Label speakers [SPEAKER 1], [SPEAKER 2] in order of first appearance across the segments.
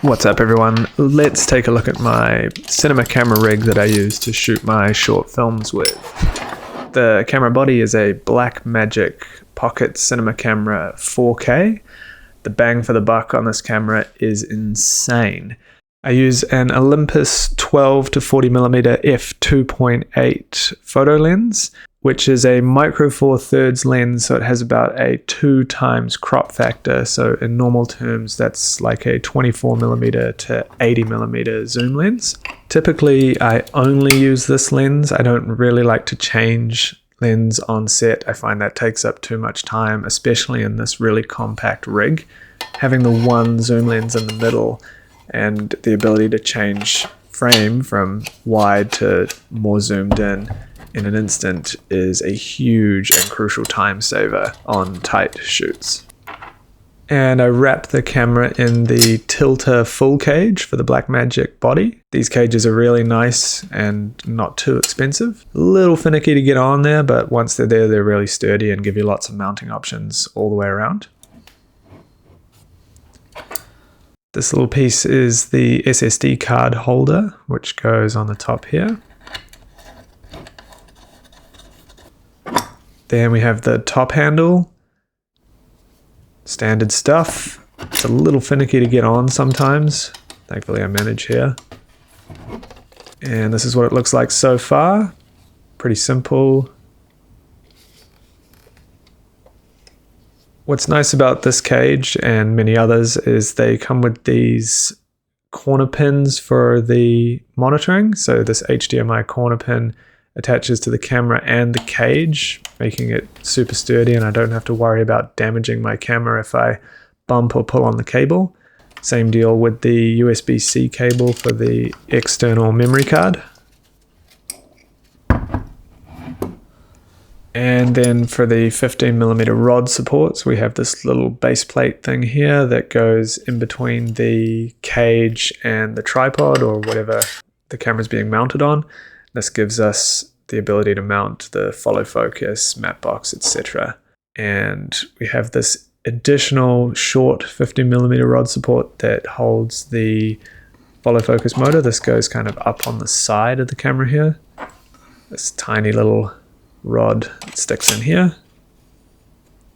[SPEAKER 1] What's up everyone, let's take a look at my cinema camera rig that I use to shoot my short films with. The camera body is a Blackmagic Pocket Cinema Camera 4K. The bang for the buck on this camera is insane. I use an Olympus 12 to 40mm f2.8 photo lens, which is a micro four thirds lens, so it has about a 2 times crop factor. So in normal terms, that's like a 24mm to 80mm zoom lens. Typically, I only use this lens. I don't really like to change lens on set. I find that takes up too much time, especially in this really compact rig. Having the one zoom lens in the middle and the ability to change frame from wide to more zoomed in an instant is a huge and crucial time saver on tight shoots. And I wrapped the camera in the Tilta full cage for the Blackmagic body. These cages are really nice and not too expensive. A little finicky to get on there, but once they're there, they're really sturdy and give you lots of mounting options all the way around. This little piece is the SSD card holder, which goes on the top here. Then we have the top handle, standard stuff. It's a little finicky to get on sometimes. Thankfully I manage here. And this is what it looks like so far. Pretty simple. What's nice about this cage and many others is they come with these corner pins for the monitoring. So this HDMI corner pin attaches to the camera and the cage, making it super sturdy, and I don't have to worry about damaging my camera if I bump or pull on the cable. Same deal with the USB-C cable for the external memory card. And then for the 15mm rod supports, we have this little baseplate thing here that goes in between the cage and the tripod or whatever the camera's being mounted on. This gives us the ability to mount the follow focus, matte box, etc. And we have this additional short 15mm rod support that holds the follow focus motor. This goes kind of up on the side of the camera here. This tiny little rod sticks in here.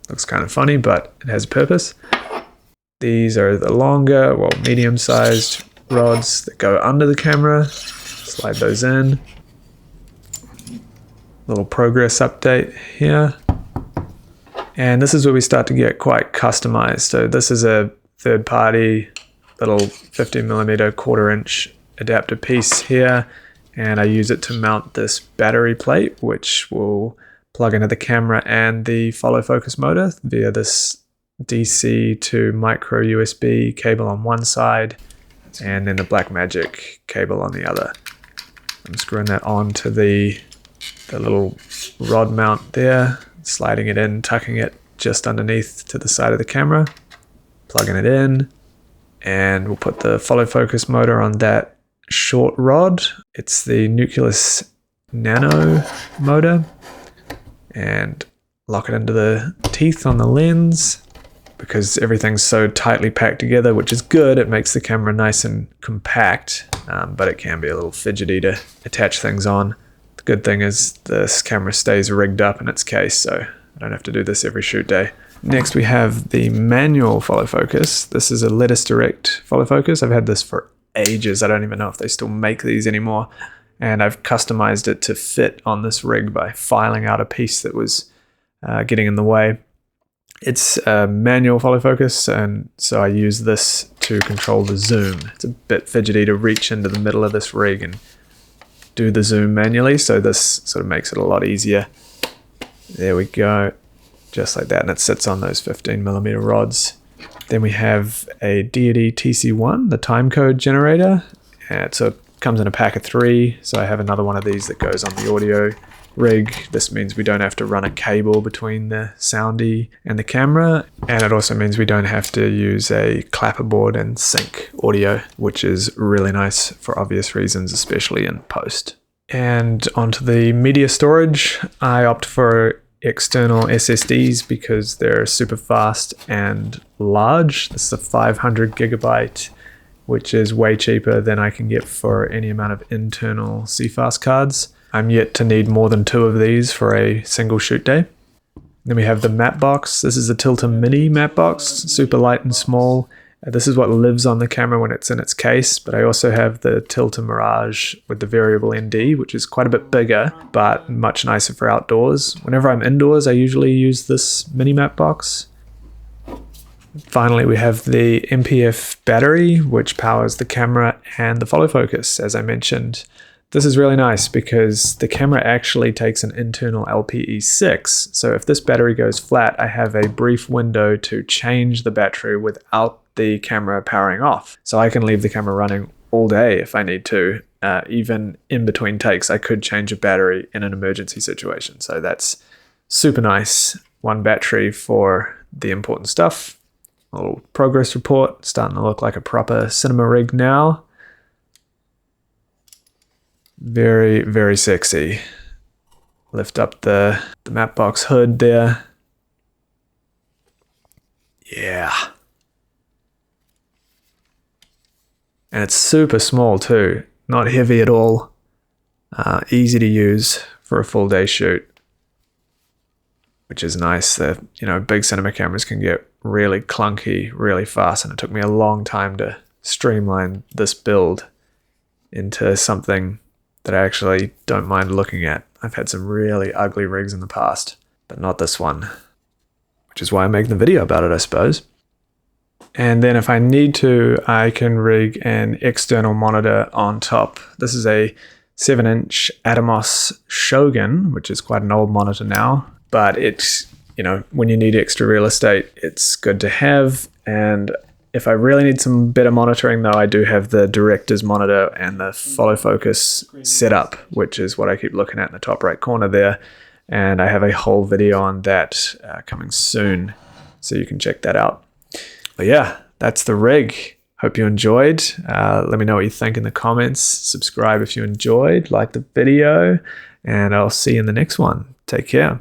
[SPEAKER 1] Looks kind of funny, but it has a purpose. These are the longer, well, medium-sized rods that go under the camera. Slide those in. Little progress update here. And this is where we start to get quite customized. So this is a third-party little 15mm 1/4" adapter piece here. And I use it to mount this battery plate, which will plug into the camera and the follow focus motor via this DC to micro USB cable on one side, and then the Blackmagic cable on the other. I'm screwing that onto the little rod mount there, sliding it in, tucking it just underneath to the side of the camera, plugging it in, and we'll put the follow focus motor on that short rod. It's the Nucleus Nano motor, and lock it into the teeth on the lens. Because everything's so tightly packed together, which is good, it makes the camera nice and compact, but it can be a little fidgety to attach things on. The good thing is this camera stays rigged up in its case, so I don't have to do this every shoot day. Next we have the manual follow focus. This is a lettuce direct follow focus. I've had this for ages. I don't even know if they still make these anymore. And I've customized it to fit on this rig by filing out a piece that was getting in the way. It's a manual follow focus, and so I use this to control the zoom. It's a bit fidgety to reach into the middle of this rig and do the zoom manually, so this sort of makes it a lot easier. There we go, just like that, and it sits on those 15mm rods. Then we have a Deity TC-1, the timecode generator. So it comes in a pack of 3, so I have another one of these that goes on the audio rig. This means we don't have to run a cable between the soundy and the camera, and it also means we don't have to use a clapperboard and sync audio, which is really nice for obvious reasons, especially in post. And onto the media storage, I opt for external SSDs because they're super fast and large. This is a 500 gigabyte which is way cheaper than I can get for any amount of internal CFast cards. I'm yet to need more than 2 of these for a single shoot day. Then we have the matte box. This is the Tilta Mini Matte Box, super light and small. This is what lives on the camera when it's in its case, but I also have the Tilta Mirage with the variable ND, which is quite a bit bigger, but much nicer for outdoors. Whenever I'm indoors, I usually use this mini matte box. Finally, we have the MPF battery, which powers the camera and the follow focus, as I mentioned. This is really nice because the camera actually takes an internal LPE6. So if this battery goes flat, I have a brief window to change the battery without the camera powering off. So I can leave the camera running all day if I need to. Even in between takes, I could change a battery in an emergency situation. So that's super nice. One battery for the important stuff. A little progress report, starting to look like a proper cinema rig now. Very, very sexy. Lift up the matte box hood there. Yeah. And it's super small too. Not heavy at all. Easy to use for a full day shoot, which is nice. That, you know, big cinema cameras can get really clunky really fast, and it took me a long time to streamline this build into something that I actually don't mind looking at. I've had some really ugly rigs in the past, but not this one, which is why I'm making the video about it, I suppose. And then if I need to, I can rig an external monitor on top. This is a 7-inch Atomos Shogun, which is quite an old monitor now, but it's, you know, when you need extra real estate, it's good to have. And if I really need some better monitoring, though, I do have the director's monitor and the follow focus setup, which is what I keep looking at in the top right corner there. And I have a whole video on that coming soon, so you can check that out. But yeah, that's the rig. Hope you enjoyed. Let me know what you think in the comments. Subscribe if you enjoyed, like the video, and I'll see you in the next one. Take care.